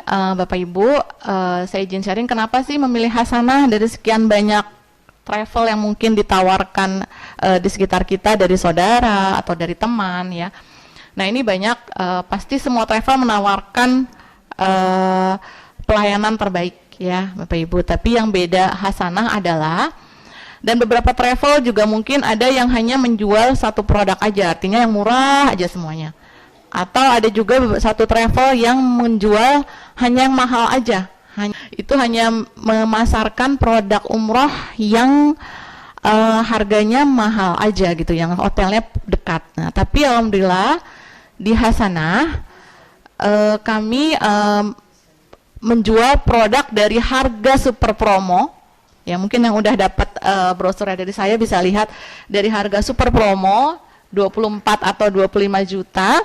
Bapak Ibu, saya izin sharing kenapa sih memilih Hasanah dari sekian banyak travel yang mungkin ditawarkan di sekitar kita dari saudara atau dari teman ya. Nah ini banyak, pasti semua travel menawarkan pelayanan terbaik ya Bapak Ibu. Tapi yang beda Hasanah adalah, dan beberapa travel juga mungkin ada yang hanya menjual satu produk aja, artinya yang murah aja semuanya. Atau ada juga satu travel yang menjual hanya yang mahal aja. Itu hanya memasarkan produk umroh yang harganya mahal aja gitu, yang hotelnya dekat. Nah, tapi alhamdulillah di Hasanah kami menjual produk dari harga super promo. Ya mungkin yang udah dapat brosur dari saya bisa lihat dari harga super promo 24 atau 25 juta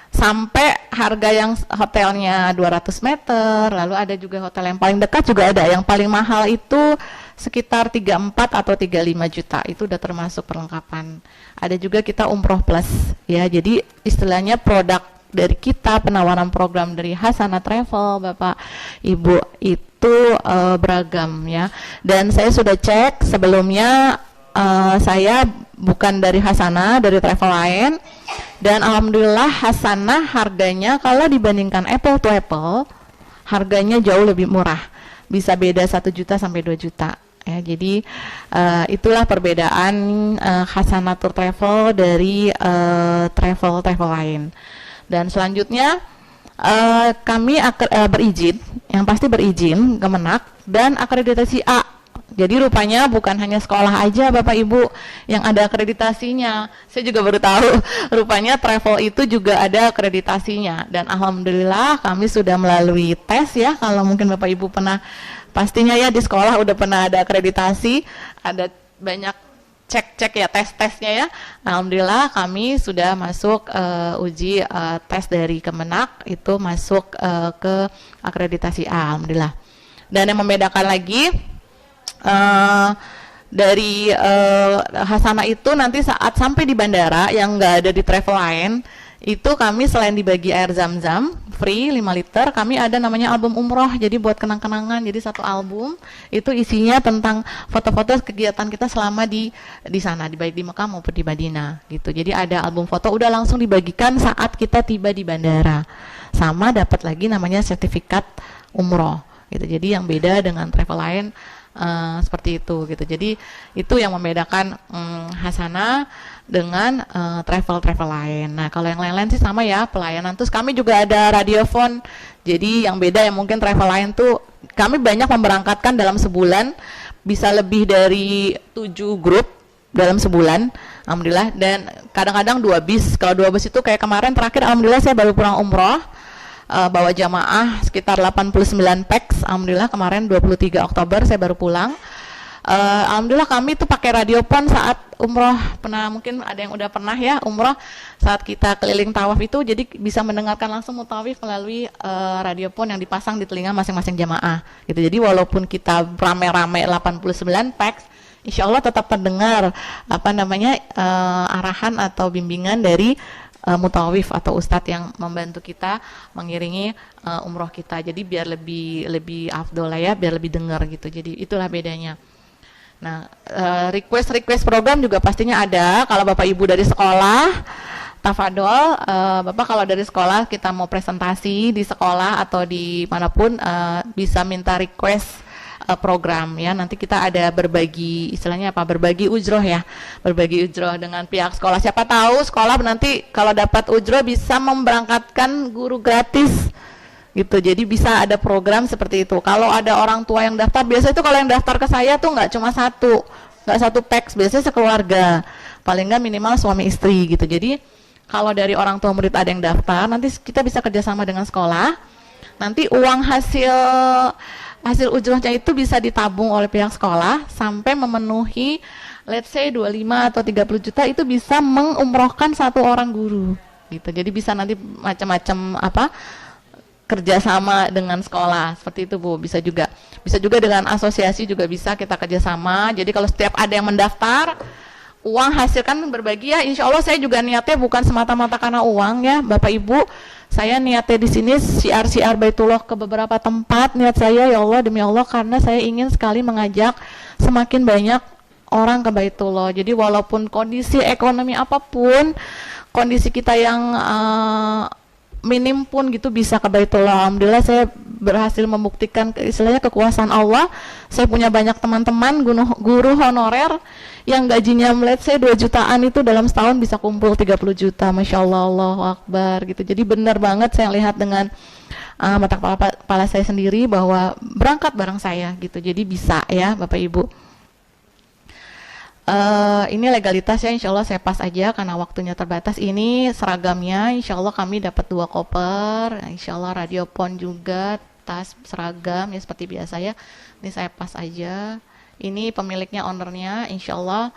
sampai harga yang hotelnya 200 meter, lalu ada juga hotel yang paling dekat juga ada, yang paling mahal itu sekitar 34 atau 35 juta, itu udah termasuk perlengkapan. Ada juga kita umroh plus, ya jadi istilahnya produk dari kita, penawaran program dari Hasanah Travel, Bapak Ibu, itu beragam ya. Dan saya sudah cek sebelumnya, saya bukan dari Hasanah, dari travel lain, dan alhamdulillah Hasanah harganya kalau dibandingkan apple to apple harganya jauh lebih murah, bisa beda 1 juta sampai 2 juta ya. Jadi itulah perbedaan Hasanah Tour Travel dari travel lain. Dan selanjutnya kami berizin, yang pasti berizin Kemenak dan akreditasi A. Jadi rupanya bukan hanya sekolah aja Bapak Ibu yang ada akreditasinya. Saya juga baru tahu, rupanya travel itu juga ada akreditasinya. Dan alhamdulillah kami sudah melalui tes ya. Kalau mungkin Bapak Ibu pernah, pastinya ya di sekolah udah pernah ada akreditasi, ada banyak cek-cek ya, tes-tesnya ya. Alhamdulillah kami sudah masuk uji tes dari Kemenak, itu masuk ke akreditasi A, alhamdulillah. Dan yang membedakan lagi, dari Hasanah itu nanti saat sampai di bandara yang nggak ada di travel lain, itu kami selain dibagi air zam-zam free 5 liter, kami ada namanya album umroh, jadi buat kenang-kenangan. Jadi satu album itu isinya tentang foto-foto kegiatan kita selama di sana, baik di Mekah maupun di Madinah gitu. Jadi ada album foto udah langsung dibagikan saat kita tiba di bandara, sama dapat lagi namanya sertifikat umroh gitu. Jadi yang beda dengan travel lain seperti itu gitu. Jadi itu yang membedakan Hasanah dengan travel lain. Nah kalau yang lain-lain sih sama ya pelayanan. Terus kami juga ada radiofon. Jadi yang beda yang mungkin travel lain tuh kami banyak memberangkatkan dalam sebulan bisa lebih dari 7 grup dalam sebulan, alhamdulillah. Dan kadang-kadang 2 bis. Kalau 2 bis itu kayak kemarin terakhir, alhamdulillah saya baru pulang umroh. Bawa jamaah sekitar 89 pax, alhamdulillah kemarin 23 Oktober saya baru pulang. Alhamdulillah kami tuh pakai radiopon saat umroh. Mungkin ada yang udah pernah ya umroh, saat kita keliling tawaf itu jadi bisa mendengarkan langsung mutawif melalui radiopon yang dipasang di telinga masing-masing jamaah gitu. Jadi walaupun kita rame-rame 89 pax, insya Allah tetap terdengar arahan atau bimbingan dari mutawif atau ustadz yang membantu kita mengiringi umroh kita. Jadi biar lebih afdol ya, biar lebih dengar gitu. Jadi itulah bedanya. Nah, request program juga pastinya ada. Kalau Bapak Ibu dari sekolah, tafadol, Bapak kalau dari sekolah kita mau presentasi di sekolah atau di manapun, bisa minta request program ya. Nanti kita ada berbagi, istilahnya apa, berbagi ujroh ya, berbagi ujroh dengan pihak sekolah. Siapa tahu sekolah nanti kalau dapat ujroh bisa memberangkatkan guru gratis gitu. Jadi bisa ada program seperti itu. Kalau ada orang tua yang daftar, biasanya itu kalau yang daftar ke saya tuh nggak cuma nggak satu pax, biasanya sekeluarga, paling nggak minimal suami istri gitu. Jadi kalau dari orang tua murid ada yang daftar, nanti kita bisa kerjasama dengan sekolah. Nanti uang hasil ujrohnya itu bisa ditabung oleh pihak sekolah sampai memenuhi let's say 25 atau 30 juta, itu bisa mengumrohkan satu orang guru gitu. Jadi bisa nanti macam-macam kerjasama dengan sekolah seperti itu Bu. Bisa juga dengan asosiasi juga bisa kita kerjasama. Jadi kalau setiap ada yang mendaftar, uang hasil kan berbagi ya, insya Allah saya juga niatnya bukan semata-mata karena uang ya Bapak Ibu. Saya niatnya di sini syiar-syiar Baitullah ke beberapa tempat. Niat saya, ya Allah, demi Allah, karena saya ingin sekali mengajak semakin banyak orang ke Baitullah. Jadi walaupun kondisi ekonomi apapun, kondisi kita yang minim pun gitu bisa ke Baitullah. Alhamdulillah saya berhasil membuktikan istilahnya kekuasaan Allah. Saya punya banyak teman-teman guru honorer yang gajinya let's say 2 jutaan itu dalam setahun bisa kumpul 30 juta. Masya Allah, Allahu Akbar gitu. Jadi benar banget saya lihat dengan mata kepala saya sendiri bahwa berangkat bareng saya gitu. Jadi bisa ya Bapak Ibu. Ini legalitasnya insya Allah saya pas aja karena waktunya terbatas. Ini seragamnya insya Allah kami dapat 2 koper, insya Allah radio pon juga, tas seragam ya seperti biasa ya. Ini saya pas aja. Ini pemiliknya, ownernya, insya Allah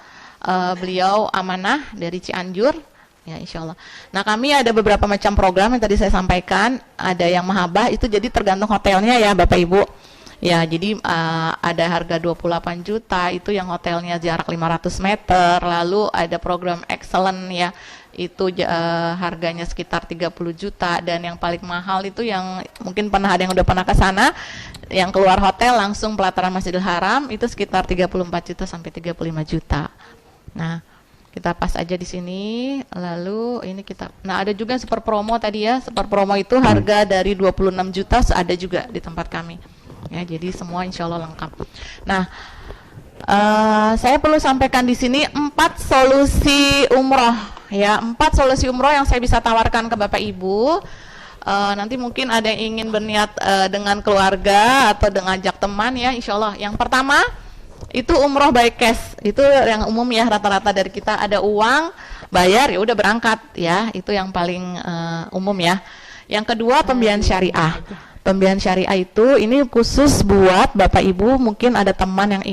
beliau amanah dari Cianjur ya insya Allah. Nah kami ada beberapa macam program yang tadi saya sampaikan, ada yang mahabah itu jadi tergantung hotelnya ya Bapak Ibu. Ya, jadi ada harga 28 juta, itu yang hotelnya jarak 500 meter, lalu ada program excellent ya, itu harganya sekitar 30 juta, dan yang paling mahal itu yang mungkin ada yang udah pernah ke sana, yang keluar hotel langsung pelataran Masjidil Haram, itu sekitar 34 juta sampai 35 juta. Nah, kita pas aja di sini, lalu ini kita, nah ada juga super promo tadi ya, super promo itu harga dari 26 juta ada juga di tempat kami. Ya, jadi semua insya Allah lengkap. Nah, saya perlu sampaikan di sini 4 solusi umroh, ya 4 solusi umroh yang saya bisa tawarkan ke Bapak Ibu. Nanti mungkin ada yang ingin berniat dengan keluarga atau dengan ajak teman ya, insya Allah. Yang pertama itu umroh by cash, itu yang umum ya, rata-rata dari kita ada uang, bayar ya udah berangkat ya, itu yang paling umum ya. Yang kedua pembiayaan syariah. Pembiayaan syariah itu ini khusus buat Bapak Ibu, mungkin ada teman yang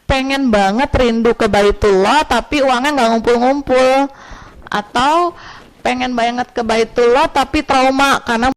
pengen banget rindu ke Baitullah tapi uangnya nggak ngumpul-ngumpul, atau pengen banget ke Baitullah tapi trauma karena